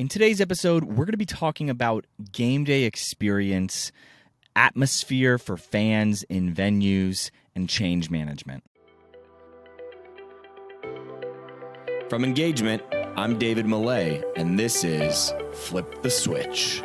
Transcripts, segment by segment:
In today's episode, we're going to be talking about game day experience, atmosphere for fans in venues, and change management. From Engagement, I'm David Millay, and this is Flip the Switch.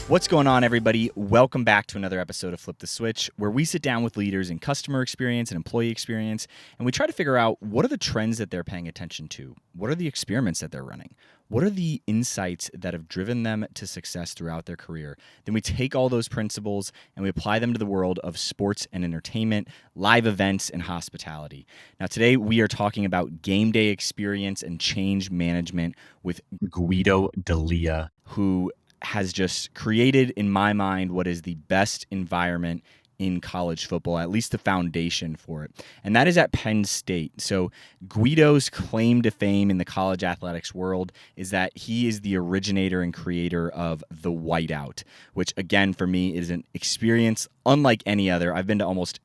What's going on, everybody? Welcome back to another episode of Flip the Switch, where we sit down with leaders in customer experience and employee experience, and we try to figure out what are the trends that they're paying attention to? What are the experiments that they're running? What are the insights that have driven them to success throughout their career? Then we take all those principles and we apply them to the world of sports and entertainment, live events, and hospitality. Now, today we are talking about game day experience and change management with Guido D'Elia, who has just created, in my mind, what is the best environment in college football, at least the foundation for it. And that is at Penn State. So Guido's claim to fame in the college athletics world is that he is the originator and creator of the whiteout, which again, for me, is an experience unlike any other. I've been to almost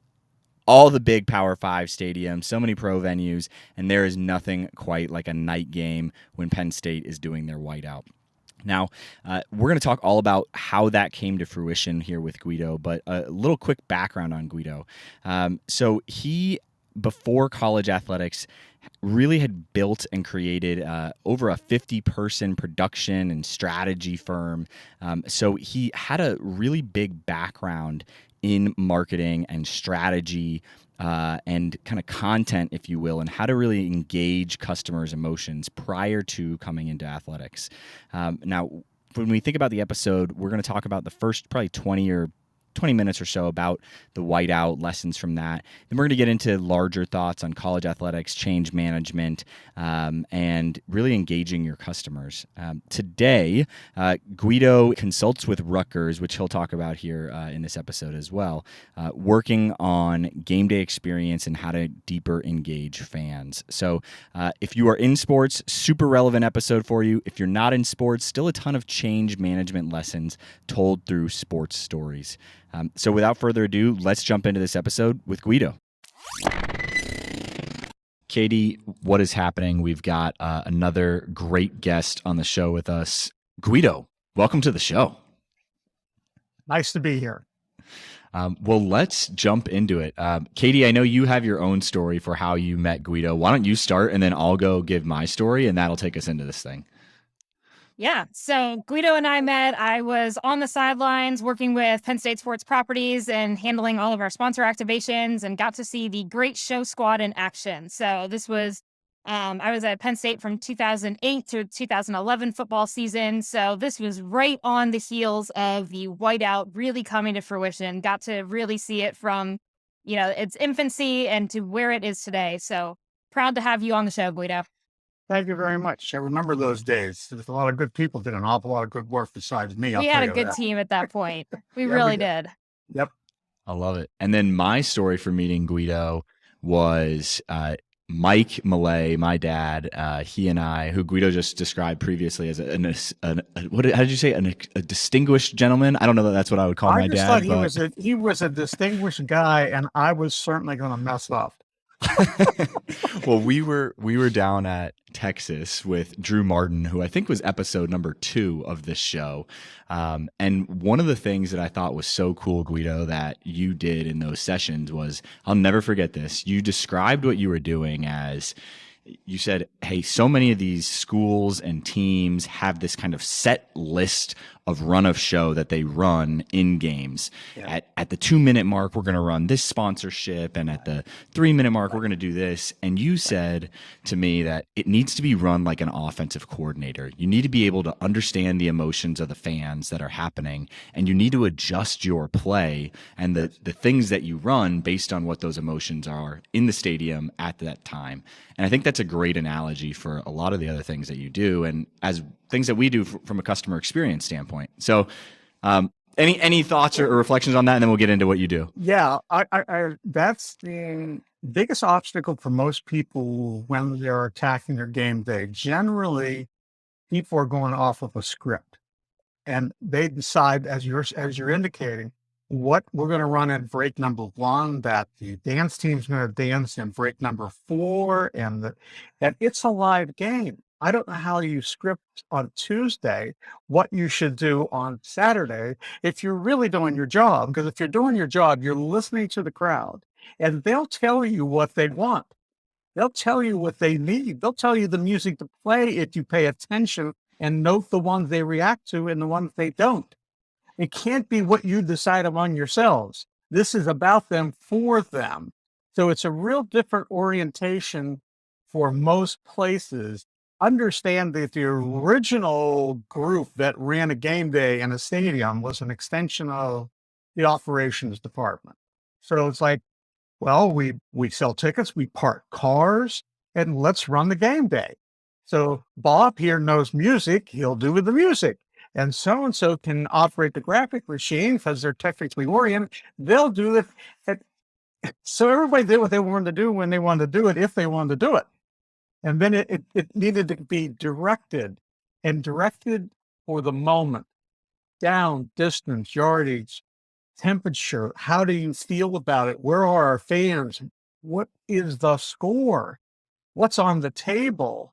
all the big Power 5 stadiums, so many pro venues, and there is nothing quite like a night game when Penn State is doing their whiteout. Now, we're going to talk all about how that came to fruition here with Guido, but a little quick background on Guido. So he, before college athletics, really had built and created over a 50-person production and strategy firm. So he had a really big background in marketing and strategy, and kind of content, if you will, and how to really engage customers' emotions prior to coming into athletics. Now, when we think about the episode, we're going to talk about the first probably 20 minutes or so about the whiteout, lessons from that. Then we're going to get into larger thoughts on college athletics, change management, and really engaging your customers. Today, Guido consults with Rutgers, which he'll talk about here in this episode as well, working on game day experience and how to deeper engage fans. So if you are in sports, super relevant episode for you. If you're not in sports, still a ton of change management lessons told through sports stories. So without further ado, let's jump into this episode with Guido. Katie, what is happening? We've got another great guest on the show with us. Guido, welcome to the show. Nice to be here. Well, let's jump into it. Katie, I know you have your own story for how you met Guido. Why don't you start, and then I'll go give my story, and that'll take us into this thing. Yeah. So Guido and I met. I was on the sidelines working with Penn State Sports Properties and handling all of our sponsor activations, and got to see the Great Show Squad in action. So this was, I was at Penn State from 2008 to 2011 football season. So this was right on the heels of the whiteout really coming to fruition. Got to really see it from, its infancy and to where it is today. So proud to have you on the show, Guido. Thank you very much. I remember those days. There's a lot of good people did an awful lot of good work besides me. We had a good team at that point. We really did. Yep. I love it. And then my story for meeting Guido was Mike Millay, my dad, he and I, who Guido just described previously as how did you say, a distinguished gentleman? I don't know that that's what I would call my dad. I just thought he was a distinguished guy, and I was certainly going to mess up. Well, we were down at Texas with Drew Martin, who I think was episode number 2 of this show. And one of the things that I thought was so cool, Guido, that you did in those sessions was, I'll never forget this. You described what you were doing as, you said, hey, so many of these schools and teams have this kind of set list of run of show that they run in games. Yeah. At the 2-minute mark, we're going to run this sponsorship, and at the 3-minute mark, we're going to do this. And you said to me that it needs to be run like an offensive coordinator. You need to be able to understand the emotions of the fans that are happening, and you need to adjust your play and the things that you run based on what those emotions are in the stadium at that time. And I think that's a great analogy for a lot of the other things that you do, and as things that we do from a customer experience standpoint. So any thoughts or reflections on that, and then we'll get into what you do. Yeah, I that's the biggest obstacle for most people when they're attacking their game day. Generally, people are going off of a script, and they decide, as you're indicating, what we're going to run in break number 1, that the dance team's going to dance in break number 4, and it's a live game. I don't know how you script on Tuesday what you should do on Saturday if you're really doing your job. Because if you're doing your job, you're listening to the crowd, and they'll tell you what they want. They'll tell you what they need. They'll tell you the music to play if you pay attention and note the ones they react to and the ones they don't. It can't be what you decide among yourselves. This is about them for them. So it's a real different orientation for most places. Understand that the original group that ran a game day in a stadium was an extension of the operations department. So it's like, well, we sell tickets, we park cars, and let's run the game day. So Bob here knows music, he'll do with the music. And so can operate the graphic machine because they're technically oriented. They'll do it. So everybody did what they wanted to do when they wanted to do it, if they wanted to do it. And then it needed to be directed for the moment. Down, distance, yardage, temperature. How do you feel about it? Where are our fans? What is the score? What's on the table?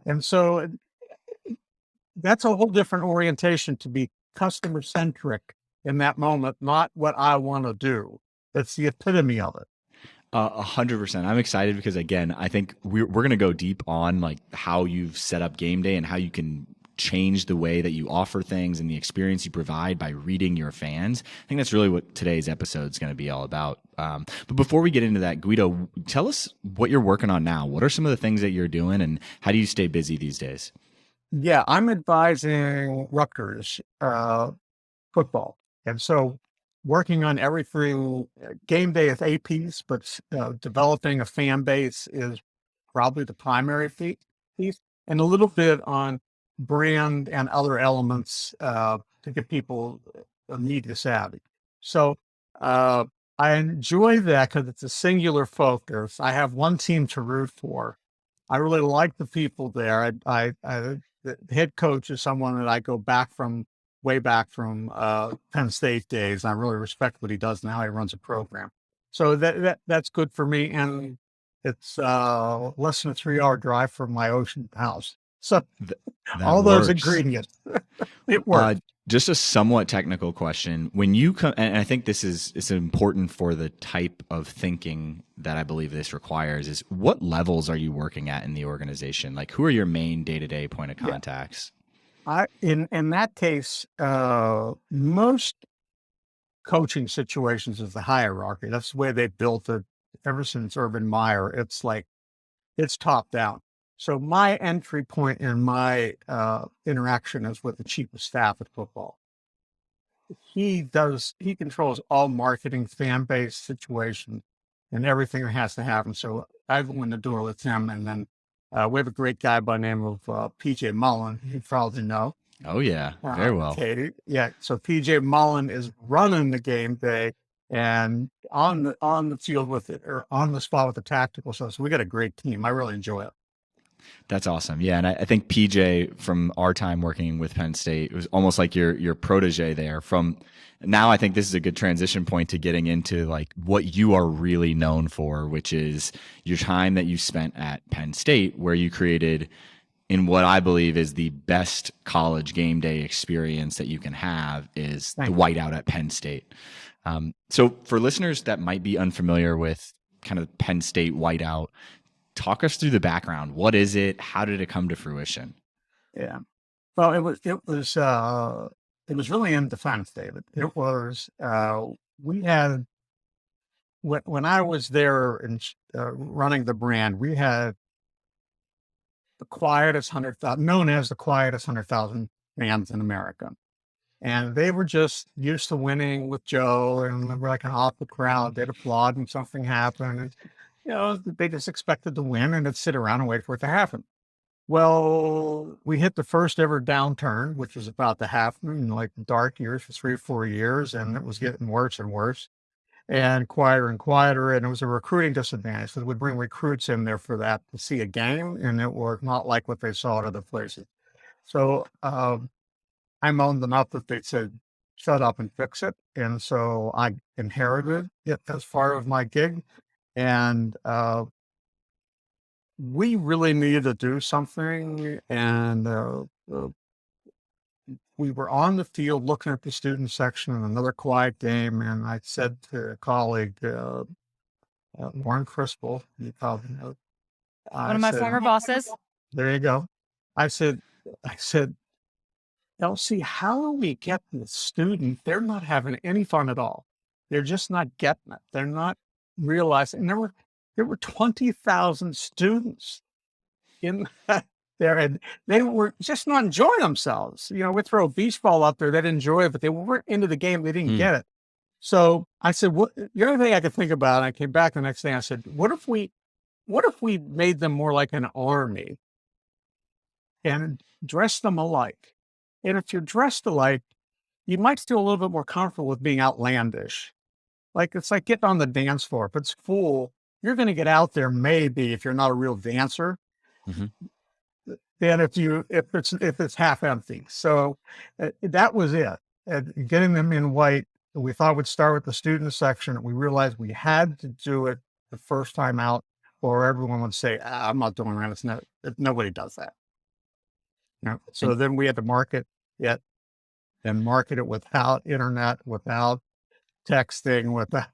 And so that's a whole different orientation to be customer centric in that moment, not what I want to do. That's the epitome of it. 100%. I'm excited because, again, I think we're going to go deep on like how you've set up game day and how you can change the way that you offer things and the experience you provide by reading your fans. I think that's really what today's episode is going to be all about. But before we get into that, Guido, tell us what you're working on now. What are some of the things that you're doing and how do you stay busy these days? Yeah, I'm advising Rutgers football. And so working on everything, game day is a piece, but developing a fan base is probably the primary piece, and a little bit on brand and other elements to get people media savvy. So I enjoy that because it's a singular focus. I have one team to root for. I really like the people there. The head coach is someone that I go way back from Penn State days. I really respect what he does and how he runs a program. So that's good for me. And it's less than a 3-hour drive from my ocean house. So all those ingredients, it works. Just a somewhat technical question. When you come, and I think it's important for the type of thinking that I believe this requires, is what levels are you working at in the organization? Like, who are your main day-to-day point of contacts? In that case, most coaching situations is the hierarchy. That's the way they built it ever since Urban Meyer. It's like, it's top down. So my entry point in my interaction is with the chief of staff at football. He controls all marketing, fan base situations, and everything that has to happen. So I go in the door with him, and then we have a great guy by the name of PJ Mullen. You probably know. Oh yeah, very well. Katie. Yeah. So PJ Mullen is running the game day and on the field with it, or on the spot with the tactical stuff. So we got a great team. I really enjoy it. That's awesome. Yeah. And I think PJ, from our time working with Penn State, it was almost like your protege there. From now, I think this is a good transition point to getting into like what you are really known for, which is your time that you spent at Penn State, where you created in what I believe is the best college game day experience that you can have is the whiteout at Penn State. So for listeners that might be unfamiliar with kind of Penn State whiteout, talk us through the background. What is it? How did it come to fruition? Yeah. Well, it was really in defense, David. It was, we had, when I was there and running the brand, we had the quietest 100,000, known as the quietest 100,000 fans in America. And they were just used to winning with Joe, and we're like an awful crowd. They'd applaud when something happened. And, they just expected to win, and they'd sit around and wait for it to happen. Well, we hit the first ever downturn, which was about to happen in like dark years for 3 or 4 years. And it was getting worse and worse and quieter and quieter. And it was a recruiting disadvantage. So we'd bring recruits in there for that to see a game, and it was not like what they saw at other places. So I moaned them up that they said, shut up and fix it. And so I inherited it as part of my gig. And we really needed to do something. And we were on the field looking at the student section in another quiet game. And I said to a colleague, Warren Crispell, you probably know. One of my former bosses. There you go. I said, Elsie, how do we get the student? They're not having any fun at all. They're just not getting it. They're not realizing. And there were 20,000 students in there, and they were just not enjoying themselves. You know, we throw a beach ball up there, they'd enjoy it, but they weren't into the game. They didn't get it. So I said, what the other thing I could think about, and I came back the next day, I said, what if we made them more like an army and dressed them alike? And if you're dressed alike, you might feel a little bit more comfortable with being outlandish. Like, it's like getting on the dance floor. If it's full, you're going to get out there maybe if you're not a real dancer. Than if it's half empty. So that was it. And getting them in white, we thought we'd start with the student section. We realized we had to do it the first time out, or everyone would say, I'm not doing that. It's not, nobody does that. You know? So then we had to market it, and market it without internet, without texting, without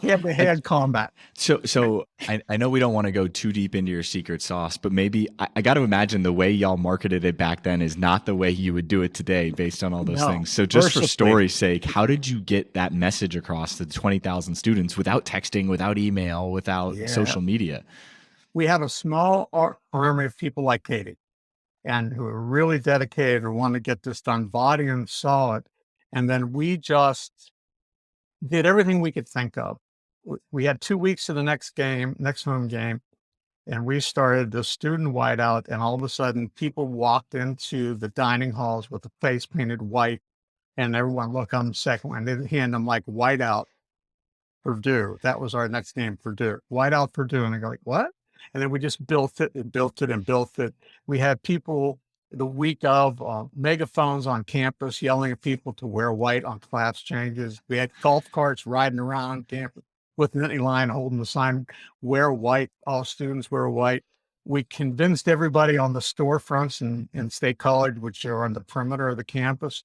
hand-to-hand combat. So I know we don't want to go too deep into your secret sauce, but maybe I got to imagine the way y'all marketed it back then is not the way you would do it today based on all those things. So just for story's sake, how did you get that message across to 20,000 students without texting, without email, without social media? We have a small army of people like Katie, and who are really dedicated or want to get this done, body and saw it. And then we just did everything we could think of. We had 2 weeks to the next home game, and we started the student whiteout, and all of a sudden people walked into the dining halls with the face painted white, and everyone looked on the second one. They hand them like whiteout Purdue. That was our next game, Purdue. Whiteout Purdue. And they go like, what? And then we just built it and built it and built it. We had people the week of megaphones on campus yelling at people to wear white on class changes. We had golf carts riding around campus with an line holding the sign, wear white, all students wear white. We convinced everybody on the storefronts in State College, which are on the perimeter of the campus,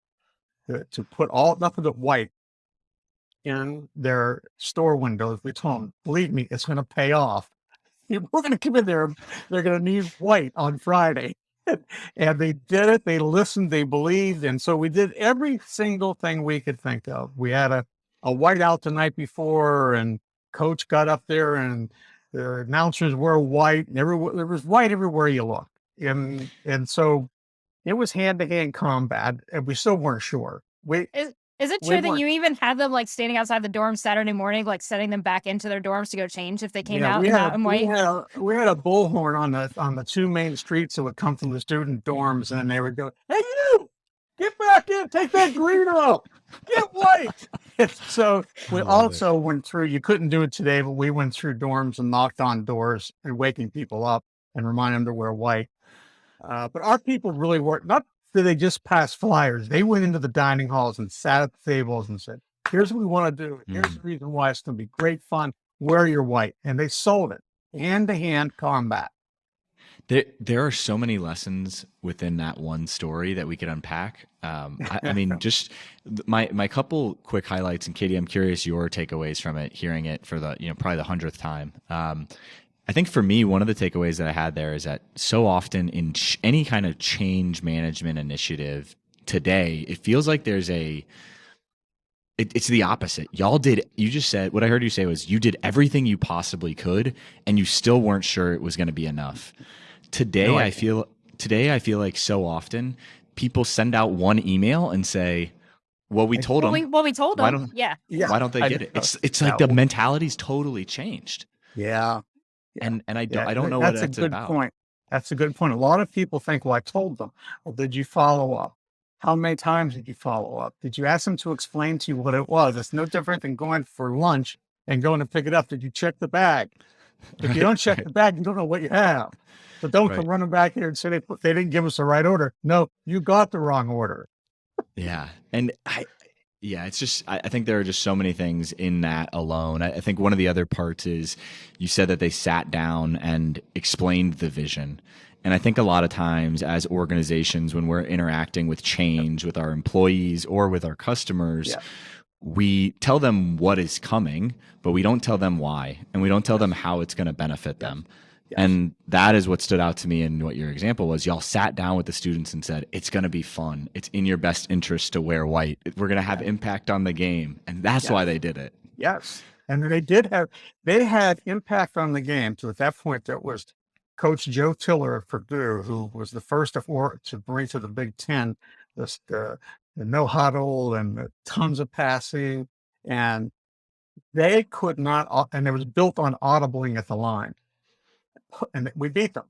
to put nothing but white in their store windows. We told them, believe me, it's going to pay off. We're going to come in there, they're going to need white on Friday. And they did it. They listened. They believed. And so we did every single thing we could think of. We had a whiteout the night before, and coach got up there, and the announcers were white. And there was white everywhere you looked. And so it was hand-to-hand combat, and we still weren't sure. Is it true that you even had them like standing outside the dorm Saturday morning, like setting them back into their dorms to go change if they came out in white? We had a bullhorn on the two main streets that would come from the student dorms, and they would go, "Hey, you, get back in, take that green off, get white." So we also went through. You couldn't do it today, but we went through dorms and knocked on doors and waking people up and reminding them to wear white. But our people really weren't. Not that they just passed flyers. They went into the dining halls and sat at the tables and said, here's what we want to do. Here's the reason why it's going to be great fun. Wear your white. And they sold it. Hand-to-hand combat. There are so many lessons within that one story that we could unpack. I mean, just my couple quick highlights, and Katie, I'm curious your takeaways from it, hearing it for the, probably the 100th time. I think for me, one of the takeaways that I had there is that so often in any kind of change management initiative today, it feels like there's it's the opposite. You just said, what I heard you say was you did everything you possibly could, and you still weren't sure it was going to be enough. Today, I feel like so often people send out one email and say, well, we told them. We told them. Why don't they get it? It's like the mentality's totally changed. Yeah. And I don't know what that's about. Point. That's a good point. A lot of people think, well, I told them. Well, did you follow up? How many times did you follow up? Did you ask them to explain to you what it was? It's no different than going for lunch and going to pick it up. Did you check the bag? If you don't check the bag, you don't know what you have. So don't come running back here and say they didn't give us the right order. No, you got the wrong order. Yeah. And it's just, I think there are just so many things in that alone. I think one of the other parts is you said that they sat down and explained the vision. And I think a lot of times as organizations, when we're interacting with change with our employees or with our customers, Yeah. we tell them what is coming, but we don't tell them why, and we don't tell them Yes. how it's going to benefit Yes. them. Yes. And that is what stood out to me in what your example was. Y'all sat down with the students and said, it's going to be fun. It's in your best interest to wear white. We're going to have impact on the game. And that's why they did it. Yes. And they had impact on the game. So at that point, that was Coach Joe Tiller of Purdue, who was the first to bring to the Big Ten the no huddle and the tons of passing. And they could not, and it was built on audibling at the line. And we beat them.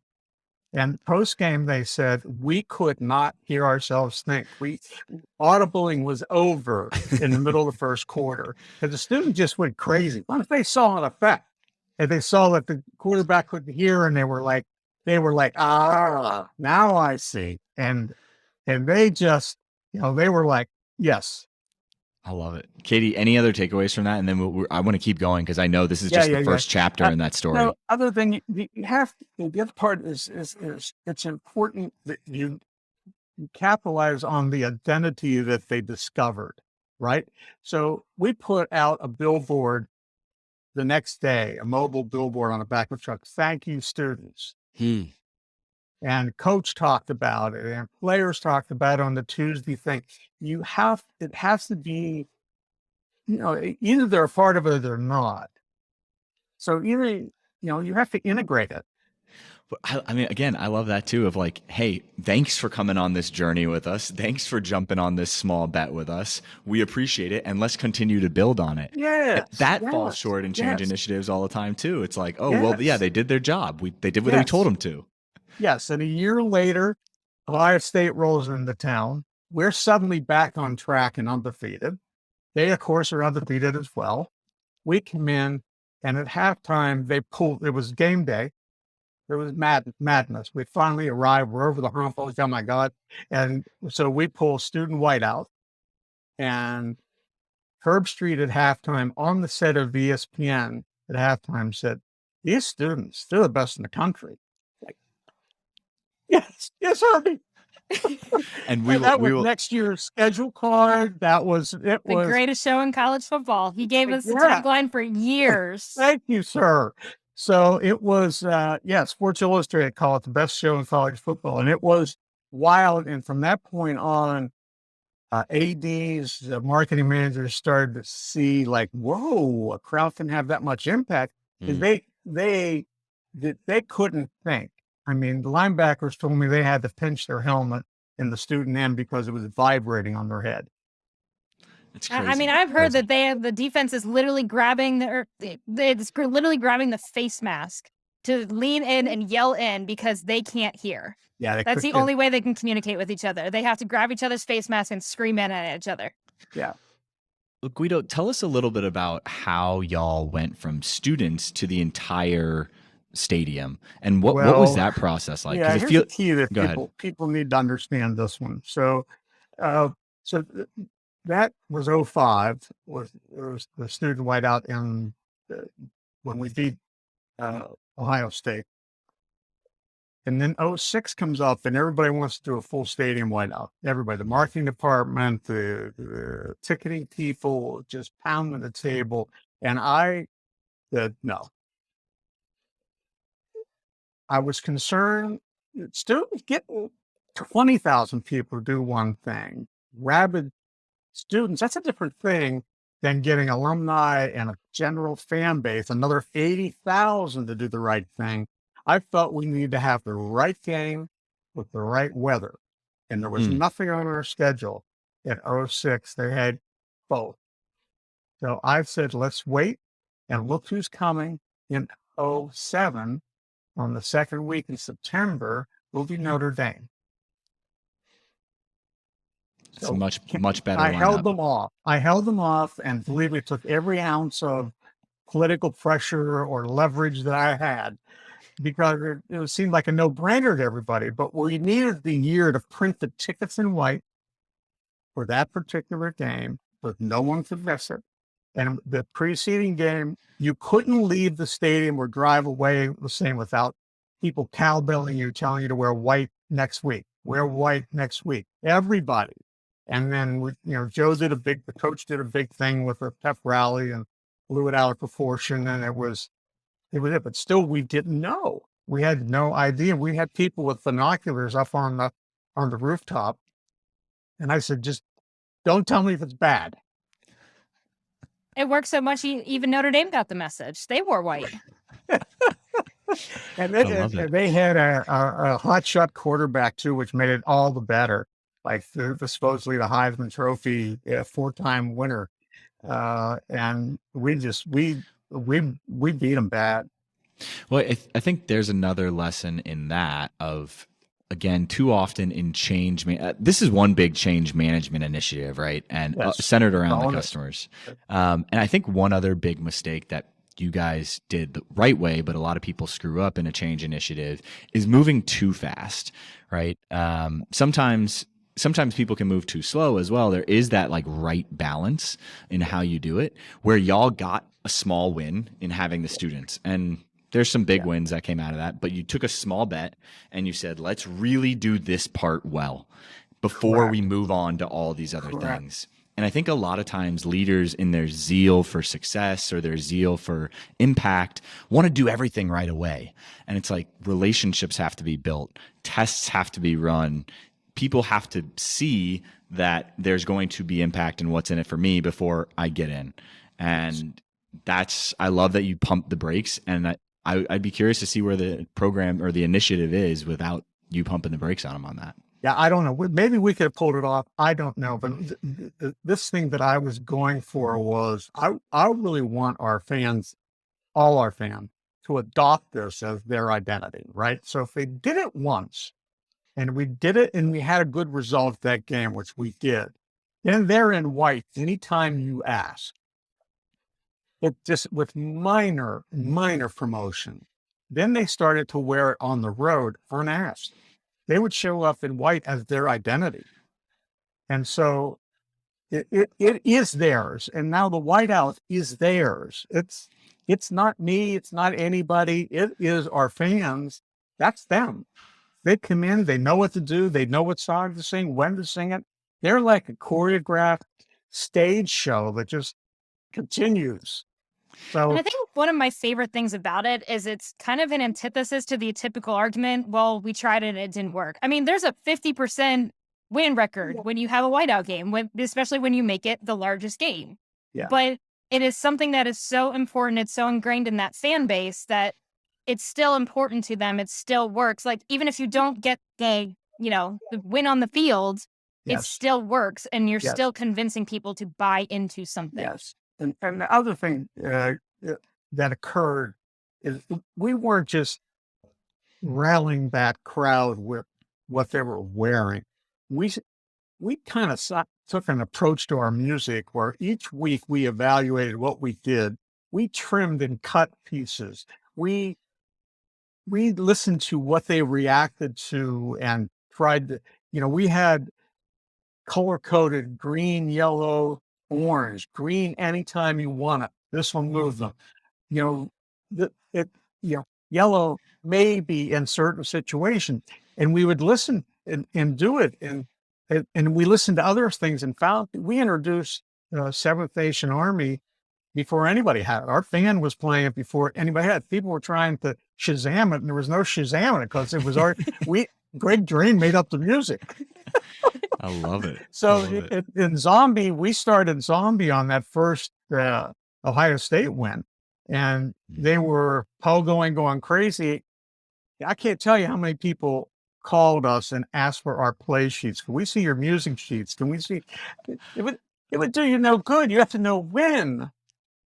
And post game, they said we could not hear ourselves think. Audibling was over in the middle of the first quarter, and the student just went crazy. What if they saw an effect, and they saw that the quarterback couldn't hear, and they were like, ah, now I see, and they just, they were like, yes. I love it. Katie, any other takeaways from that? And then I want to keep going because I know this is just the first chapter in that story. No, other than you have, the other part is it's important that you capitalize on the identity that they discovered, right? So we put out a billboard the next day, a mobile billboard on the back of the truck. Thank you, students. And coach talked about it, and players talked about it on the Tuesday thing. It has to be, either they're a part of it or they're not. So either, you have to integrate it. I mean, again, I love that too, of like, hey, thanks for coming on this journey with us. Thanks for jumping on this small bet with us. We appreciate it. And let's continue to build on it. That falls short in change initiatives all the time too. It's like, oh, well, yeah, they did their job. They did what they told them to. Yes. And a year later, Ohio State rolls into town. We're suddenly back on track and undefeated. They, of course, are undefeated as well. We come in, and at halftime, it was game day. There was madness. We finally arrived. We're over the hump. Oh my God. And so we pull student white out, and Herb Street at halftime on the set of ESPN at halftime said, these students, they're the best in the country. Like, yes, Herbie. And that was next year's schedule card. Was the greatest show in college football. He gave us the tagline for years. Thank you, sir. So it was, Sports Illustrated called it the best show in college football, and it was wild. And from that point on, ADs, the marketing managers started to see like, whoa, a crowd can have that much impact. And they couldn't think. I mean, the linebackers told me they had to pinch their helmet in the student end because it was vibrating on their head. It's crazy. I mean, I've heard that the defense is literally grabbing the face mask to lean in and yell in because they can't hear. Yeah, that's the only way they can communicate with each other. They have to grab each other's face mask and scream in at each other. Yeah. Guido, tell us a little bit about how y'all went from students to the entire stadium, and what was that process like? Yeah, here's the key that people need to understand this one. So, that was 05 was the student whiteout when we beat Ohio State. And then 06 comes up and everybody wants to do a full stadium whiteout. Everybody, the marketing department, the ticketing people just pounding the table. And I said, no. I was concerned, students getting 20,000 people to do one thing. Rabid students, that's a different thing than getting alumni and a general fan base, another 80,000 to do the right thing. I felt we needed to have the right game with the right weather. And there was nothing on our schedule in 06. They had both. So I said, let's wait and look who's coming in 07. On the second week in September, will be Notre Dame. It's much better. I held them off, and believe me, took every ounce of political pressure or leverage that I had, because it seemed like a no-brainer to everybody. But we needed the year to print the tickets in white for that particular game, but no one could miss it. And the preceding game, you couldn't leave the stadium or drive away the same without people cowbelling you, telling you to wear white next week, wear white next week, everybody. And then, the coach did a big thing with a pep rally and blew it out of proportion. And it was it. But still, we didn't know. We had no idea. We had people with binoculars up on the rooftop. And I said, just don't tell me if it's bad. It worked so much, even Notre Dame got the message. They wore white. And they had a hotshot quarterback too, which made it all the better. Like supposedly the Heisman Trophy 4-time winner, and we beat them bad. Well, I think there's another lesson in that of, again, too often in change. This is one big change management initiative, right? And Yes. centered around the customers. And I think one other big mistake that you guys did the right way, but a lot of people screw up in a change initiative, is moving too fast, right? Sometimes people can move too slow as well. There is that like right balance in how you do it, where y'all got a small win in having the students, and there's some big wins that came out of that, but you took a small bet and you said, let's really do this part well before we move on to all these other things. And I think a lot of times leaders, in their zeal for success or their zeal for impact, want to do everything right away. And it's like relationships have to be built, tests have to be run. People have to see that there's going to be impact and what's in it for me before I get in. And I love that you pumped the brakes, and I'd be curious to see where the program or the initiative is without you pumping the brakes on them on that. Yeah, I don't know. Maybe we could have pulled it off. I don't know. But this thing that I was going for was, I really want our fans, all our fans, to adopt this as their identity, right? So if they did it once, and we did it and we had a good result that game, which we did, then they're in white anytime you ask. It just with minor promotion. Then they started to wear it on the road unasked. They would show up in white as their identity. And so it is theirs. And now the whiteout is theirs. It's not me. It's not anybody. It is our fans. That's them. They come in. They know what to do. They know what song to sing, when to sing it. They're like a choreographed stage show that just continues. So, and I think one of my favorite things about it is it's kind of an antithesis to the typical argument, well, we tried it and it didn't work. I mean, there's a 50% win record when you have a whiteout game, especially when you make it the largest game. Yeah. But it is something that is so important. It's so ingrained in that fan base that it's still important to them. It still works. Like, even if you don't get the win on the field, it still works. And you're still convincing people to buy into something. Yes. And the other thing that occurred is we weren't just rallying that crowd with what they were wearing. We kind of took an approach to our music where each week we evaluated what we did. We trimmed and cut pieces. We listened to what they reacted to and tried to, we had color-coded green, yellow, orange, green, anytime you want it. This will move them. Yellow maybe in certain situations. And we would listen and do it. And we listened to other things and found we introduced Seventh Nation Army before anybody had it. Our fan was playing it before anybody had it. People were trying to Shazam it, and there was no Shazam it because it was Greg Drain made up the music. I love it. So in Zombie, we started Zombie on that first Ohio State win, and they were going crazy. I can't tell you how many people called us and asked for our play sheets. Can we see your music sheets? Can we see? It would do you no good. You have to know when.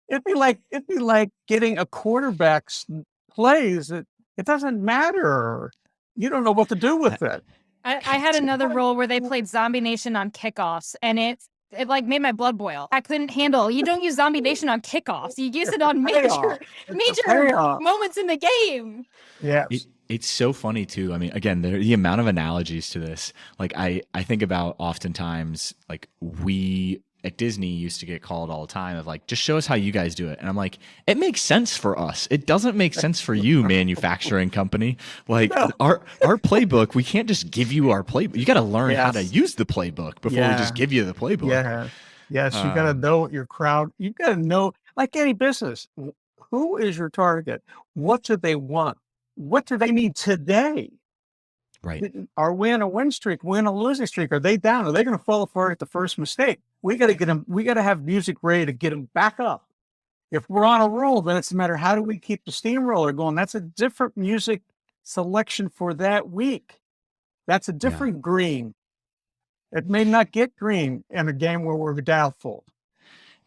It'd be like getting a quarterback's plays. It doesn't matter. You don't know what to do with it. I had another role where they played Zombie Nation on kickoffs, and it like made my blood boil. I couldn't handle. You don't use Zombie Nation on kickoffs. You use it on major moments in the game. Yes. It's so funny too. I mean, again, the amount of analogies to this. Like I think about oftentimes like we at Disney used to get called all the time of like, just show us how you guys do it. And I'm like, it makes sense for us. It doesn't make sense for you, manufacturing company. Like No. our playbook, we can't just give you our playbook. You got to learn how to Yes. use the playbook before we Yeah. just give you the playbook. Yeah. Yes, you got to Um, know what your crowd. You got to know, like any business, who is your target? What do they want? What do they need today? right. Are we in a win streak? We in a losing streak? Are they down? Are they going to fall apart at the first mistake? We got to get them. We got to have music ready to get them back up. If we're on a roll, then it's a matter how do we keep the steamroller going? That's a different music selection for that week. That's a different green. It may not get green in a game where we're doubtful.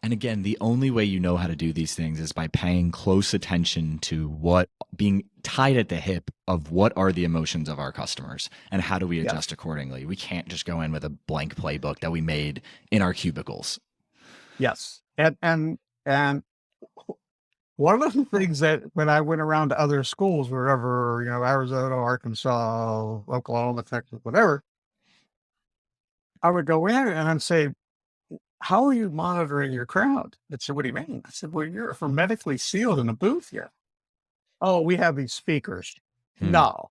And again, the only way you know how to do these things is by paying close attention to what being tied at the hip of what are the emotions of our customers and how do we adjust accordingly. We can't just go in with a blank playbook that we made in our cubicles. Yes. And one of the things that when I went around to other schools, wherever, Arizona, Arkansas, Oklahoma, Texas, whatever, I would go in and I'd say, how are you monitoring your crowd? They said, what do you mean? I said, well, you're hermetically sealed in a booth here. Oh, we have these speakers. No,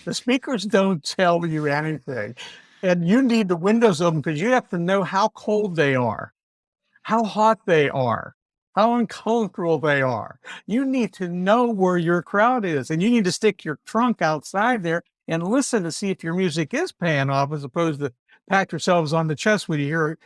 the speakers don't tell you anything. And you need the windows open because you have to know how cold they are, how hot they are, how uncomfortable they are. You need to know where your crowd is, and you need to stick your trunk outside there and listen to see if your music is paying off, as opposed to pat yourselves on the chest when you hear it.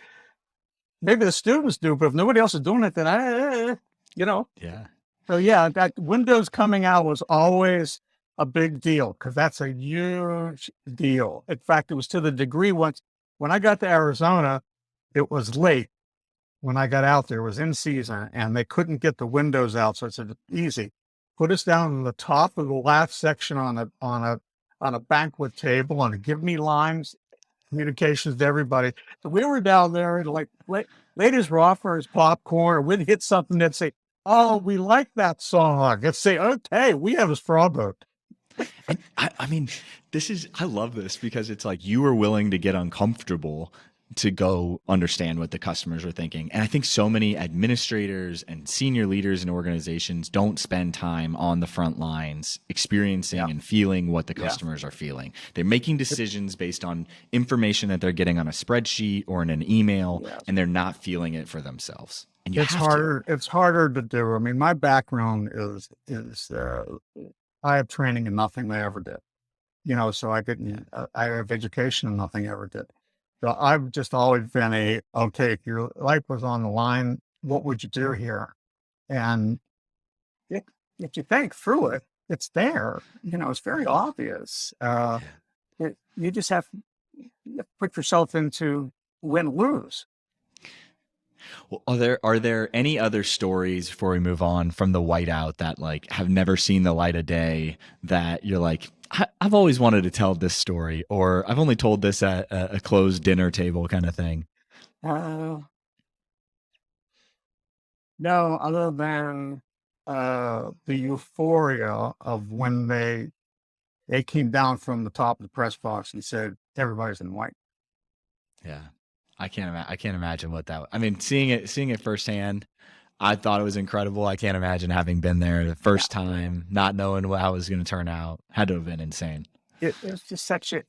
Maybe the students do, but if nobody else is doing it, then Yeah. So yeah, that windows coming out was always a big deal because that's a huge deal. In fact, it was to the degree once when I got to Arizona, it was late. When I got out there, it was in season, and they couldn't get the windows out. So I said, easy, put us down in the top of the last section on a banquet table and give me lines, communications to everybody. So we were down there and like ladies were offering us popcorn, or we'd hit something that'd say, oh, we like that song. Let's say, okay, we have a straw boat. And I mean, I love this because it's like you were willing to get uncomfortable to go understand what the customers are thinking. And I think so many administrators and senior leaders in organizations don't spend time on the front lines experiencing and feeling what the customers are feeling. They're making decisions based on information that they're getting on a spreadsheet or in an email, and they're not feeling it for themselves. And It's harder. It's harder to do. I mean, my background is I have training in nothing they ever did. So I didn't. I have education in nothing I ever did. So I've just always been okay, if your life was on the line, what would you do here? And if you think through it, it's there. It's very obvious. You just have to put yourself into win-lose. Well, are there any other stories before we move on from the whiteout that like have never seen the light of day that you're like, I've always wanted to tell this story, or I've only told this at a closed dinner table kind of thing? No, other than the euphoria of when they came down from the top of the press box and said everybody's in white. Yeah, I can't imagine what that. I mean, seeing it firsthand, I thought it was incredible. I can't imagine having been there the first time, not knowing how it was going to turn out. Had to have been insane. It was just such it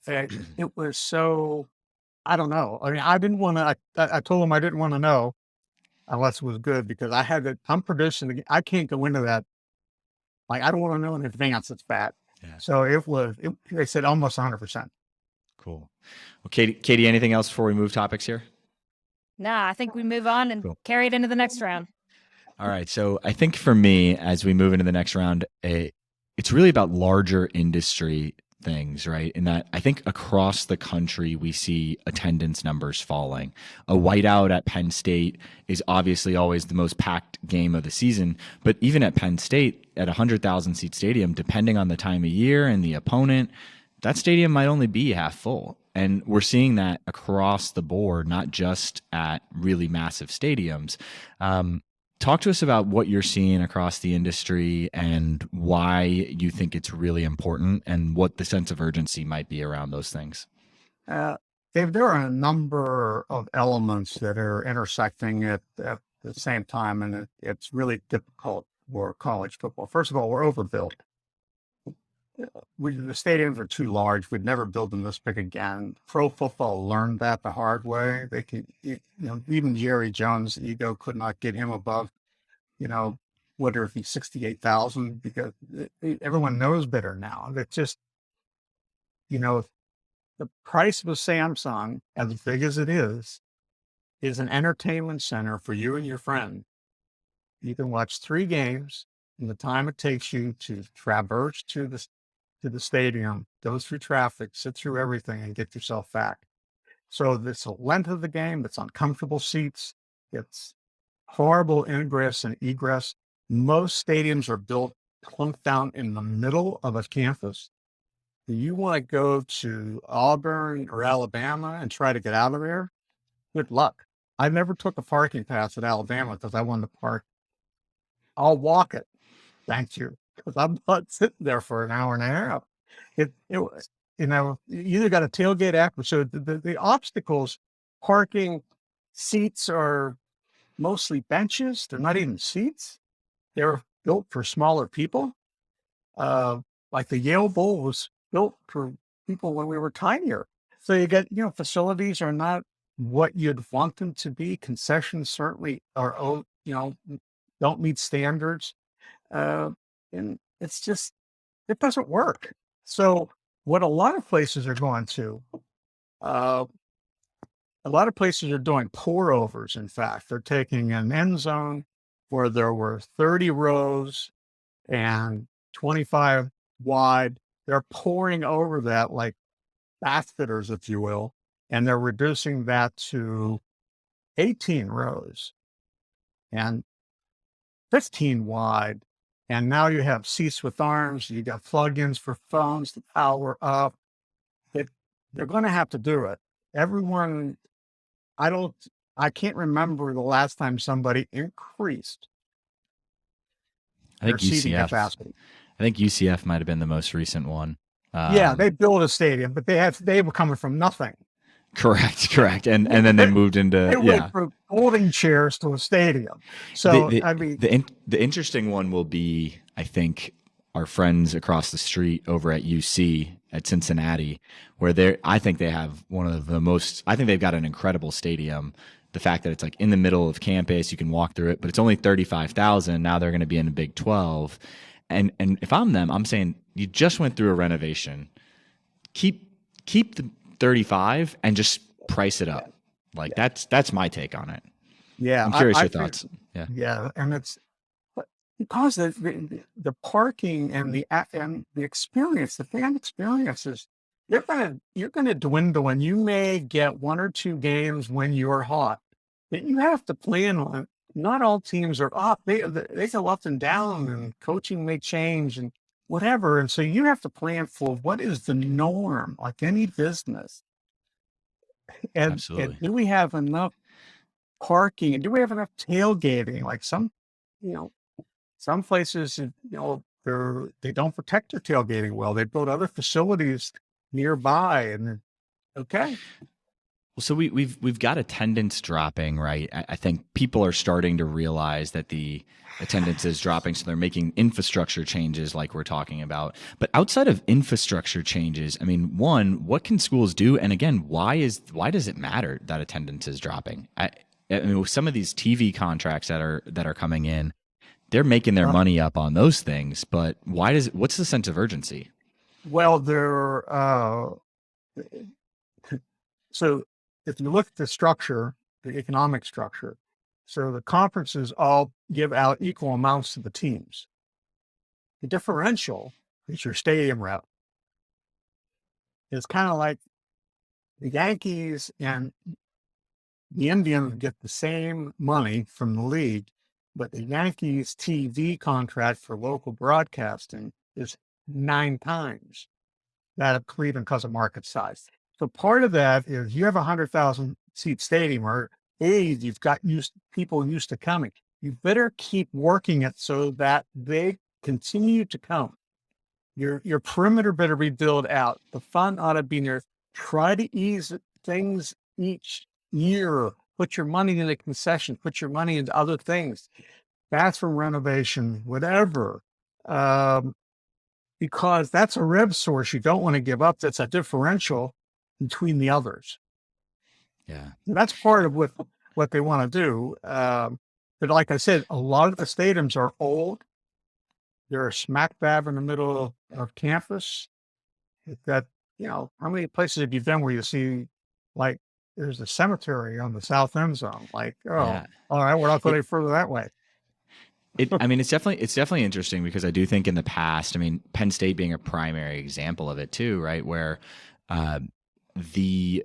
was so, I don't know. I mean, I didn't want to, I told them I didn't want to know unless it was good because I'm producing, I can't go into that. Like, I don't want to know in advance it's bad. Yeah. So they said almost 100%. Cool. Well, Katie, anything else before we move topics here? Nah, I think we move on and carry it into the next round. All right. So I think for me, as we move into the next round, it's really about larger industry things, right? In that I think across the country, we see attendance numbers falling. A whiteout at Penn State is obviously always the most packed game of the season. But even at Penn State, at a 100,000 seat stadium, depending on the time of year and the opponent, that stadium might only be half full. And we're seeing that across the board, not just at really massive stadiums. Talk to us about what you're seeing across the industry and why you think it's really important and what the sense of urgency might be around those things. Uh, Dave, there are a number of elements that are intersecting at the same time, and it's really difficult for college football. First of all, we're overbuilt. The stadiums are too large. We'd never build them this big again. Pro football learned that the hard way. They could, even Jerry Jones' ego could not get him above, whether it be 68,000, because everyone knows better now. That just, the price of a Samsung, as big as it is an entertainment center for you and your friend. You can watch 3 games in the time it takes you to traverse to the stadium, go through traffic, sit through everything, and get yourself back. So it's the length of the game, it's uncomfortable seats, it's horrible ingress and egress. Most stadiums are built plunked down in the middle of a campus. Do you want to go to Auburn or Alabama and try to get out of there? Good luck. I never took a parking pass at Alabama because I wanted to park. I'll walk it. Thank you. Because I'm not sitting there for an hour and a half. You either got a tailgate after. So the obstacles, parking, seats are mostly benches. They're not even seats. They're built for smaller people. Like the Yale Bowl was built for people when we were tinier. So you get, facilities are not what you'd want them to be. Concessions certainly are, don't meet standards. And it's just, it doesn't work. So what a lot of places are going to, a lot of places are doing pour overs. In fact, they're taking an end zone where there were 30 rows and 25 wide. They're pouring over that like basketers, if you will, and they're reducing that to 18 rows and 15 wide. And now you have seats with arms, you got plugins for phones to power up. They're going to have to do it. Everyone, I can't remember the last time somebody increased I think their seating UCF. capacity. I think UCF might have been the most recent one. Yeah, they built a stadium, but they were coming from nothing. Correct. And then they moved into They went from folding chairs to a stadium. So I mean, the interesting one will be, I think, our friends across the street over at UC at Cincinnati, where I think they have one of the most. I think they've got an incredible stadium. The fact that it's like in the middle of campus, you can walk through it, but it's only 35,000. Now they're going to be in the Big 12, and if I'm them, I'm saying you just went through a renovation. Keep the 35 and just price it up. Like that's my take on it. Yeah, I'm curious your thoughts. Yeah, and it's because the parking and the experience, the fan experiences, you're gonna dwindle, and you may get 1 or 2 games when you're hot. But you have to plan on it. Not all teams are up. They go up and down, and coaching may change and whatever. And so you have to plan for what is the norm, like any business. And do we have enough parking? And do we have enough tailgating? Like some places, they don't protect their tailgating well. They build other facilities nearby, and okay. Well, so we've got attendance dropping, right? I think people are starting to realize that the attendance is dropping, so they're making infrastructure changes like we're talking about. But outside of infrastructure changes, I mean, one, what can schools do? And again, why does it matter that attendance is dropping? I mean, with some of these TV contracts that are coming in, they're making their money up on those things. But what's the sense of urgency? Well, so if you look at the structure, the economic structure, so the conferences all give out equal amounts to the teams. The differential is your stadium rep. It's kind of like the Yankees and the Indians get the same money from the league, but the Yankees TV contract for local broadcasting is 9 times that of Cleveland because of market size. So part of that is you have a 100,000 seat stadium, or you've got people used to coming. You better keep working it so that they continue to come. Your perimeter better be built out. The fund ought to be there. Try to ease things each year. Put your money in the concession. Put your money into other things, bathroom renovation, whatever, because that's a rev source you don't want to give up. That's a differential between the others. Yeah. That's part of what they want to do. But like I said, a lot of the stadiums are old. They're smack dab in the middle of campus. That, how many places have you been where you see, like, there's a cemetery on the south end zone? Like, oh, Yeah. all right, we're not going It, any further that way. I mean, it's definitely interesting because I do think in the past, I mean, Penn State being a primary example of it too, right? Where the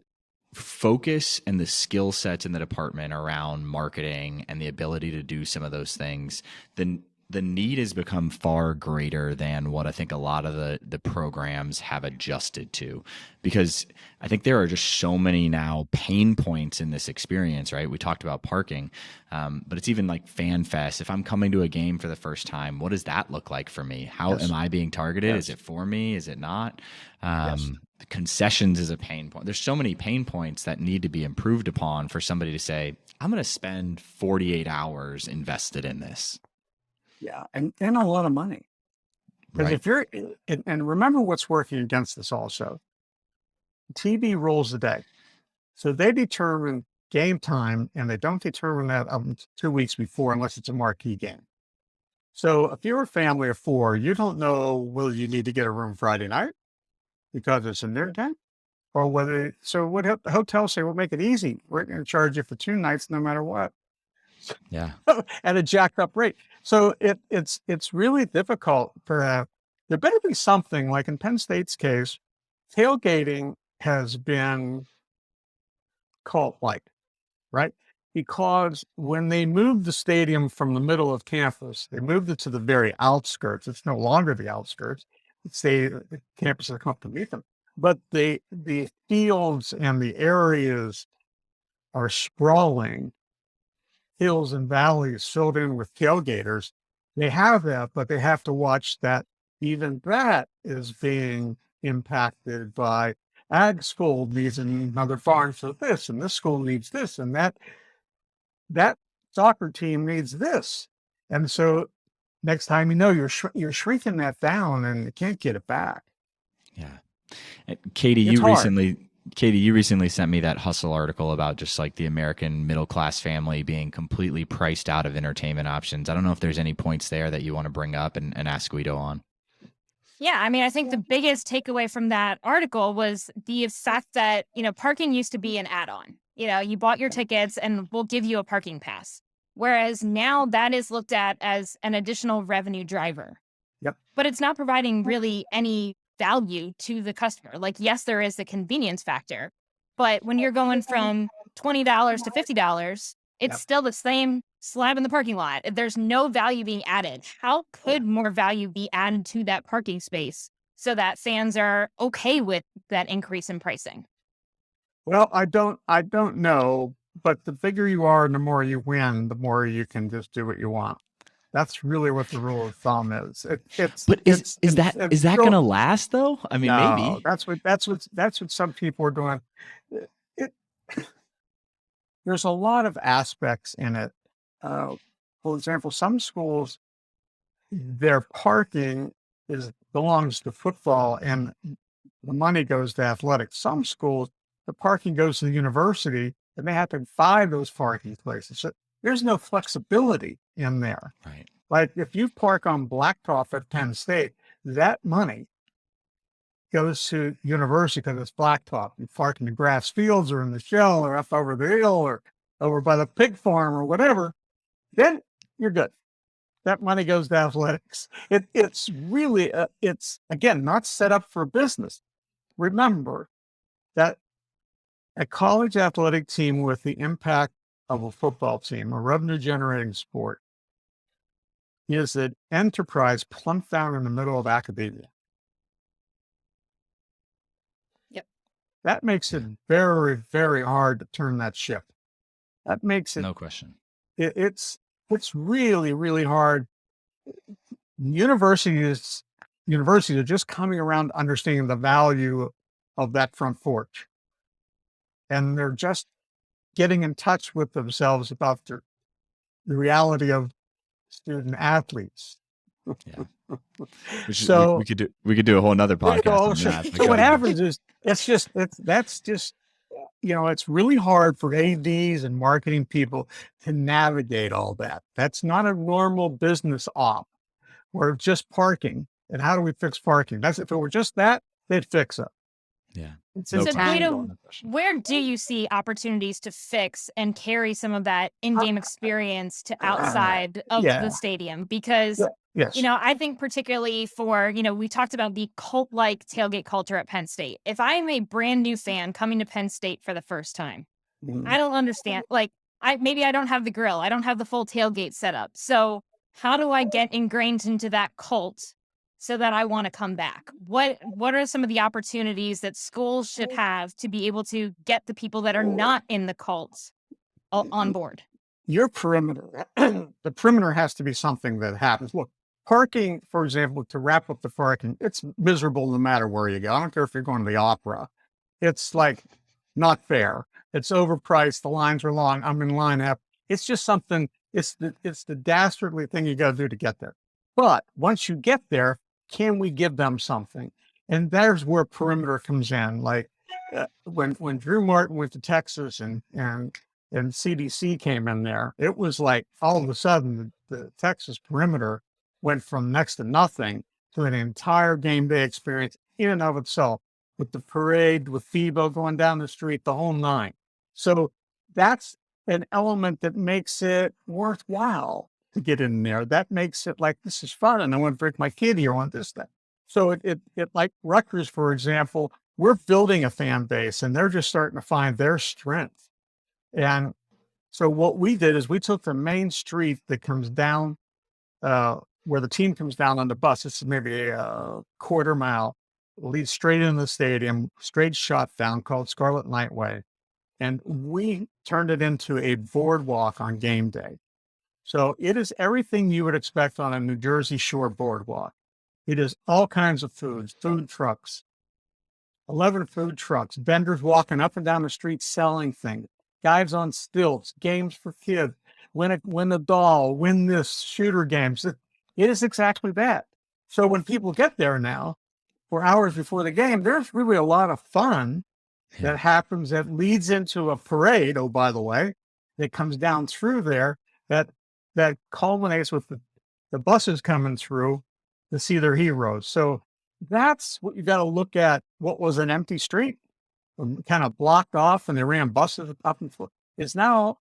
focus and the skill sets in the department around marketing and the ability to do some of those things, then the need has become far greater than what I think a lot of the programs have adjusted to, because I think there are just so many now pain points in this experience, right? We talked about parking, but it's even like Fan Fest. If I'm coming to a game for the first time, what does that look like for me? How Yes. am I being targeted? Yes. Is it for me? Is it not? Yes. The concessions is a pain point. There's so many pain points that need to be improved upon for somebody to say, I'm going to spend 48 hours invested in this. Yeah. And a lot of money. Because Right. if you're, and remember what's working against this also, TV rules the day. So they determine game time, and they don't determine that 2 weeks before unless it's a marquee game. So if you're a family of 4, you don't know whether you need to get a room Friday night because it's in their game, or whether, so what the hotels say, we'll make it easy. We're going to charge you for 2 nights no matter what. Yeah. At a jacked up rate. So it's really difficult for there better be something like in Penn State's case, tailgating has been cult-like, right? Because when they moved the stadium from the middle of campus, they moved it to the very outskirts. It's no longer the outskirts. It's the campus has come up to meet them. But the fields and the areas are sprawling, hills and valleys filled in with tailgaters. They have that, but they have to watch that even that is being impacted by ag school needs another farm for this, and this school needs this, and that soccer team needs this. And so next time you're shrinking that down and you can't get it back. Yeah. Katie, It's hard. You recently sent me that Hustle article about just like the American middle class family being completely priced out of entertainment options. I don't know if there's any points there that you want to bring up and ask Guido on. Yeah, I mean, I think the biggest takeaway from that article was the fact that, parking used to be an add-on. You bought your tickets and we'll give you a parking pass. Whereas now that is looked at as an additional revenue driver. Yep. But it's not providing really any value to the customer. Like, yes, there is the convenience factor, but when you're going from $20 to $50, it's Yep. still the same slab in the parking lot. There's no value being added. How could more value be added to that parking space so that fans are okay with that increase in pricing? Well, I don't know, but the bigger you are and the more you win, the more you can just do what you want. That's really what the rule of thumb is. But is that going to last though? I mean, no, maybe. that's what some people are doing. It, there's a lot of aspects in it. For example, some schools, their parking belongs to football and the money goes to athletics. Some schools, the parking goes to the university and they have to buy those parking places. So there's no flexibility in there. Right. Like if you park on Blacktop at Penn State, that money goes to university because it's Blacktop. You park in the grass fields or in the shell or up over the hill or over by the pig farm or whatever, then you're good. That money goes to athletics. It's really, it's again, not set up for business. Remember that a college athletic team with the impact of a football team, a revenue generating sport, is an enterprise plumped down in the middle of academia. Yep. That makes it very, very hard to turn that ship. That makes it, No question. it's it's really, really hard. Universities are just coming around to understanding the value of that front porch. And they're just getting in touch with themselves about the reality of student athletes. Yeah. Which is, So, we could do a whole nother you podcast know, on so, that. But so go what ahead. happens is that's just, it's really hard for ADs and marketing people to navigate all that. That's not a normal business op. We're just parking. And how do we fix parking? That's if it were just that, they'd fix it. Yeah. It's No So question. entangled. Guido, where do you see opportunities to fix and carry some of that in-game experience to outside of Yeah. the stadium? Because, Yes. I think particularly for, we talked about the cult-like tailgate culture at Penn State. If I'm a brand new fan coming to Penn State for the first time, Mhm. I don't understand. Like, maybe I don't have the grill. I don't have the full tailgate set up. So how do I get ingrained into that cult so that I want to come back? What are some of the opportunities that schools should have to be able to get the people that are not in the cult on board? Your perimeter, the perimeter has to be something that happens. Look, parking, for example, to wrap up the parking, it's miserable no matter where you go. I don't care if you're going to the opera. It's like not fair. It's overpriced. The lines are long. I'm in line up. It's just something. It's the dastardly thing you got to do to get there. But once you get there, can we give them something? And there's where perimeter comes in. Like when Drew Martin went to Texas and CDC came in there, it was like all of a sudden the Texas perimeter went from next to nothing to an entire game day experience in and of itself, with the parade, with FIBO going down the street, the whole nine. So that's an element that makes it worthwhile to get in there. That makes it like, this is fun, and I want to bring my kid here on this thing. So it like Rutgers, for example, we're building a fan base, and they're just starting to find their strength. And so what we did is we took the main street that comes down, where the team comes down on the bus. This is maybe a quarter mile, leads straight into the stadium, straight shot down, called Scarlet Nightway. And we turned it into a boardwalk on game day. So it is everything you would expect on a New Jersey Shore boardwalk. It is all kinds of foods, food trucks, 11 food trucks, vendors walking up and down the street selling things, guys on stilts, games for kids, win a doll, win this, shooter games. It is exactly that. So when people get there now, 4 hours before the game, there's really a lot of fun that happens that leads into a parade. Oh, by the way, that comes down through there that culminates with the buses coming through to see their heroes. So that's what you got to look at. What was an empty street, kind of blocked off, and they ran buses up and forth, is now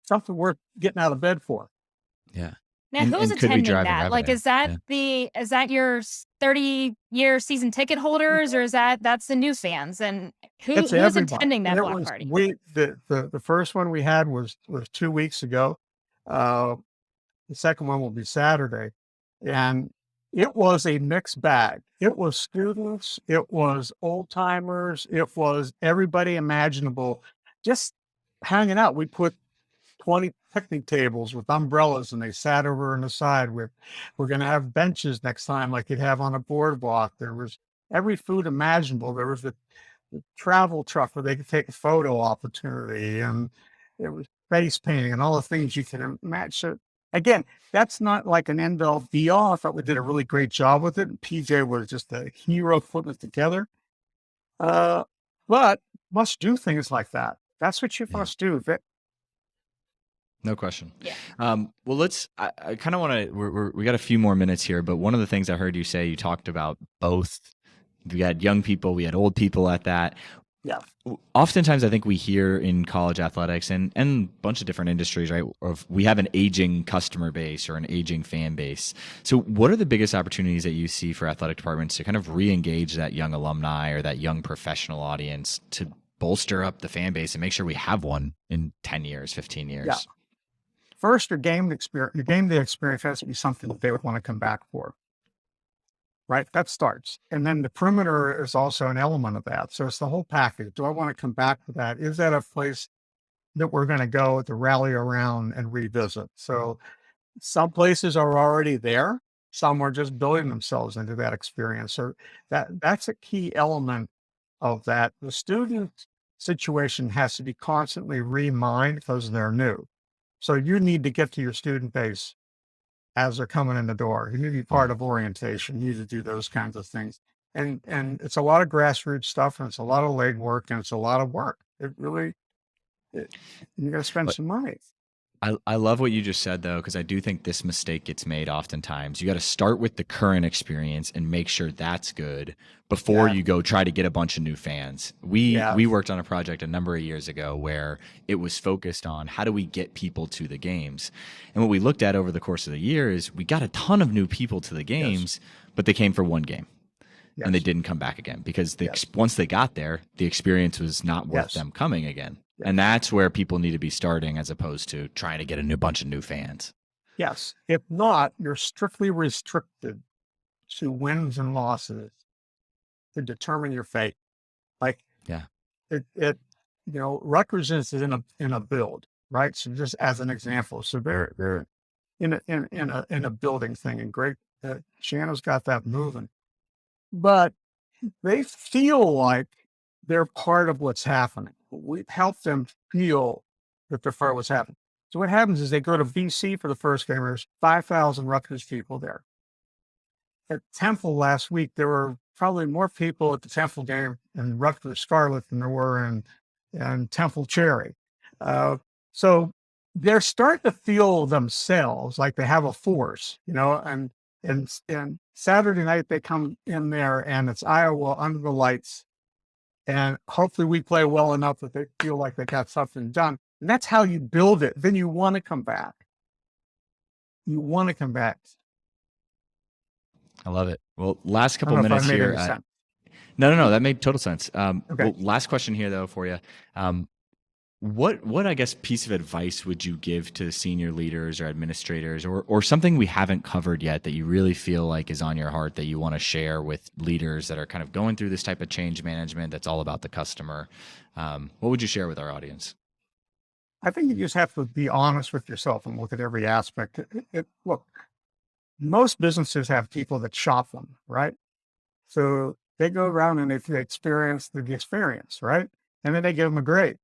something worth getting out of bed for. Yeah. Now, who's and could be attending driving that? Like, revenue. is that your 30-year season ticket holders, or is that's the new fans? And It's who's everybody. attending that It block was party? the first one we had was 2 weeks ago. The second one will be Saturday, and it was a mixed bag. It was students, it was old timers, it was everybody imaginable, just hanging out. We put 20 picnic tables with umbrellas, and they sat over on the side. We're going to have benches next time, like you'd have on a boardwalk. There was every food imaginable. There was the travel truck where they could take a photo opportunity, and there was face painting and all the things you can imagine. So again, that's not like an end all be all. I thought we did a really great job with it. And PJ was just a hero putting it together. But must do things like that. That's what you must do. No question. Yeah. Well, I kind of want to, we got a few more minutes here, but one of the things I heard you say, you talked about both. We had young people, we had old people at that. Yeah. Oftentimes I think we hear in college athletics and a bunch of different industries, right, of we have an aging customer base or an aging fan base. So what are the biggest opportunities that you see for athletic departments to kind of re-engage that young alumni or that young professional audience to bolster up the fan base and make sure we have one in 10 years, 15 years? Yeah. First, your game day experience has to be something that they would want to come back for. Right? That starts. And then the perimeter is also an element of that. So it's the whole package. Do I want to come back for that? Is that a place that we're going to go to rally around and revisit. So some places are already there. Some are just building themselves into that experience. So that's a key element of that. The student situation has to be constantly reminded because they're new. So you need to get to your student base as they're coming in the door. You need to be part of orientation. You need to do those kinds of things. And it's a lot of grassroots stuff, and it's a lot of legwork, and it's a lot of work. It really, you got to spend But some money. I love what you just said, though, because I do think this mistake gets made oftentimes. You got to start with the current experience and make sure that's good before Yeah. you go try to get a bunch of new fans. We worked on a project a number of years ago where it was focused on how do we get people to the games. And what we looked at over the course of the year is we got a ton of new people to the games, but they came for one game. And they didn't come back again because once they got there, the experience was not worth them coming again. And that's where people need to be starting as opposed to trying to get a bunch of new fans. Yes. If not, you're strictly restricted to wins and losses to determine your fate. Like, Rutgers is in a build, right? So just as an example, so they're in a building thing, and great. Shanna's got that moving, but they feel like they're part of what's happening. We've helped them feel that they're part of what's happening. So what happens is they go to BC for the first game. There's 5,000 Rutgers people there. At Temple last week, there were probably more people at the Temple game in Rutgers Scarlet than there were in Temple Cherry. So they're starting to feel themselves like they have a force, and Saturday night they come in there and it's Iowa under the lights. And hopefully we play well enough that they feel like they got something done. And that's how you build it. Then you want to come back. I love it. Well, last couple minutes here. No, that made total sense. Okay. Well, last question here though for you. What I guess piece of advice would you give to senior leaders or administrators or something we haven't covered yet that you really feel like is on your heart that you want to share with leaders that are kind of going through this type of change management that's all about the customer? What would you share with our audience? I think you just have to be honest with yourself and look at every aspect. Look, most businesses have people that shop them, right? So they go around and they experience the experience, right? And then they give them a grade.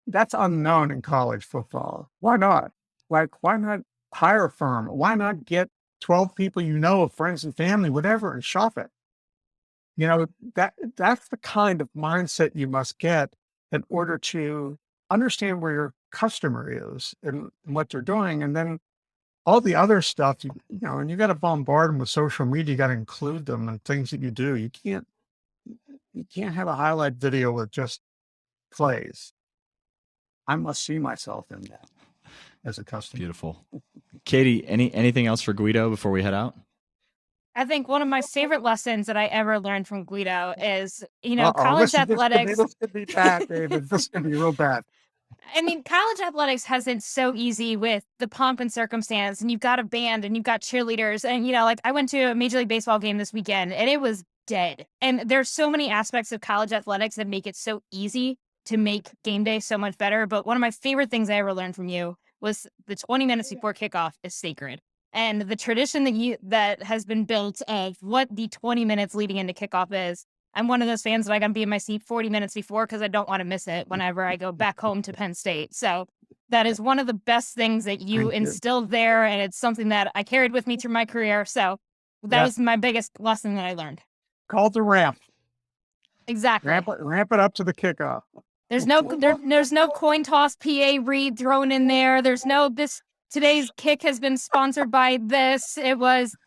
That's unknown in college football. Why not? Like, why not hire a firm? Why not get 12 people friends and family, whatever, and shop it? That's the kind of mindset you must get in order to understand where your customer is and what they're doing. And then all the other stuff, and you got to bombard them with social media. You got to include them in things that you do. You can't have a highlight video with just plays. I must see myself in that as a customer. Beautiful. Katie, anything else for Guido before we head out? I think one of my favorite lessons that I ever learned from Guido is, college athletics. This could be bad, David. This could be real bad. I mean, college athletics has it so easy with the pomp and circumstance, and you've got a band and you've got cheerleaders. And, I went to a Major League Baseball game this weekend and it was dead. And there's so many aspects of college athletics that make it so easy to make game day so much better. But one of my favorite things I ever learned from you was the 20 minutes before kickoff is sacred. And the tradition that has been built of what the 20 minutes leading into kickoff is. I'm one of those fans that I got to be in my seat 40 minutes before because I don't want to miss it whenever I go back home to Penn State. So that is one of the best things that you instilled there. And it's something that I carried with me through my career. So that was my biggest lesson that I learned. Called the ramp. Exactly. Ramp it up to the kickoff. There's no coin toss PA read thrown in there. There's no today's kick has been sponsored by this.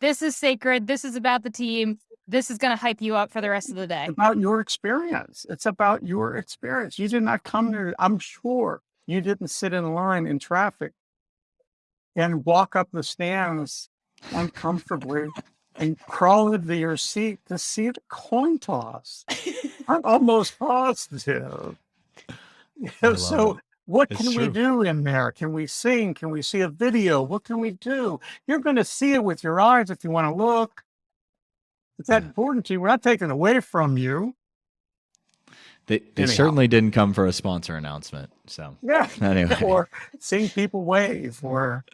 This is sacred. This is about the team. This is going to hype you up for the rest of the day. It's about your experience. It's about your experience. You did not come here. I'm sure you didn't sit in line in traffic and walk up the stands uncomfortably and crawl into your seat to see the coin toss. I'm almost positive. So what can we do in there? Can we sing? Can we see a video? What can we do? You're going to see it with your eyes if you want to look. It's that important to you. We're not taking it away from you. They Anyhow. certainly didn't come for a sponsor announcement. So Yeah. anyway, Or seeing people wave or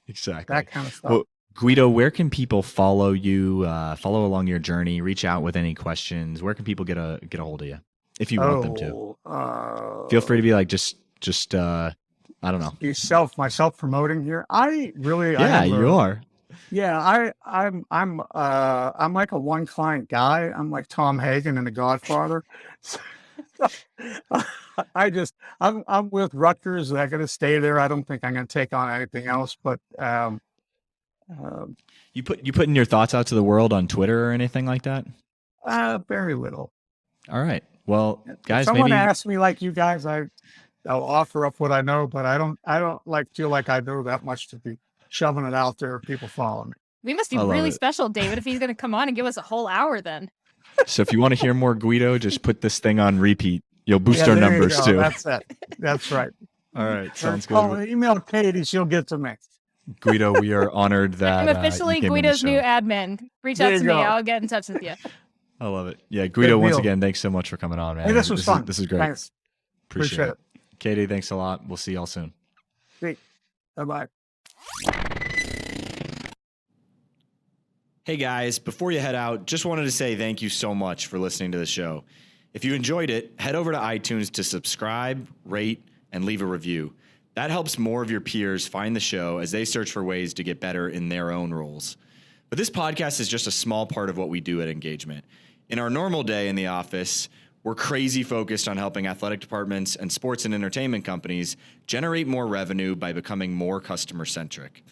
exactly. that kind of stuff. Well, Guido, where can people follow you, follow along your journey, reach out with any questions? Where can people get a hold of you if you want them to? Feel free to be like, just I don't know. My self promoting here. I really, Yeah, you are. Yeah, I'm like a one client guy. I'm like Tom Hagen in The Godfather. I'm with Rutgers. I'm gonna stay there. I don't think I'm gonna take on anything else. But You putting your thoughts out to the world on Twitter or anything like that? very little. All right. Well, guys, If someone maybe asks me like you guys, I'll offer up what I know, but I don't feel like I know that much to be shoving it out there. People follow me. We must be I love really it. special, David, if he's going to come on and give us a whole hour then. So if you want to hear more Guido, just put this thing on repeat. You'll boost our there you numbers go. too. That's it. That's right. All right, sounds Call, good. email Katie. She'll get to me. Guido, we are honored that I'm officially you came on the Guido's show. new admin. Reach There out you to me. go. I'll get in touch with you. I love it. Yeah, Guido, once deal. again, thanks so much for coming on, man. Hey, this was fun. This is great. Thanks. Appreciate it. Katie, thanks a lot. We'll see y'all soon. Bye bye. Hey guys, before you head out, just wanted to say thank you so much for listening to the show. If you enjoyed it, head over to iTunes to subscribe, rate, and leave a review. That helps more of your peers find the show as they search for ways to get better in their own roles. But this podcast is just a small part of what we do at Engagement. In our normal day in the office, we're crazy focused on helping athletic departments and sports and entertainment companies generate more revenue by becoming more customer-centric.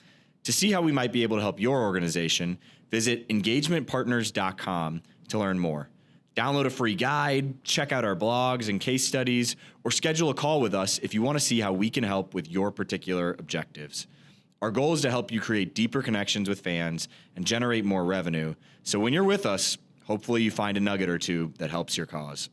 To see how we might be able to help your organization, visit engagementpartners.com to learn more. Download a free guide, check out our blogs and case studies, or schedule a call with us if you want to see how we can help with your particular objectives. Our goal is to help you create deeper connections with fans and generate more revenue. So when you're with us, hopefully you find a nugget or two that helps your cause.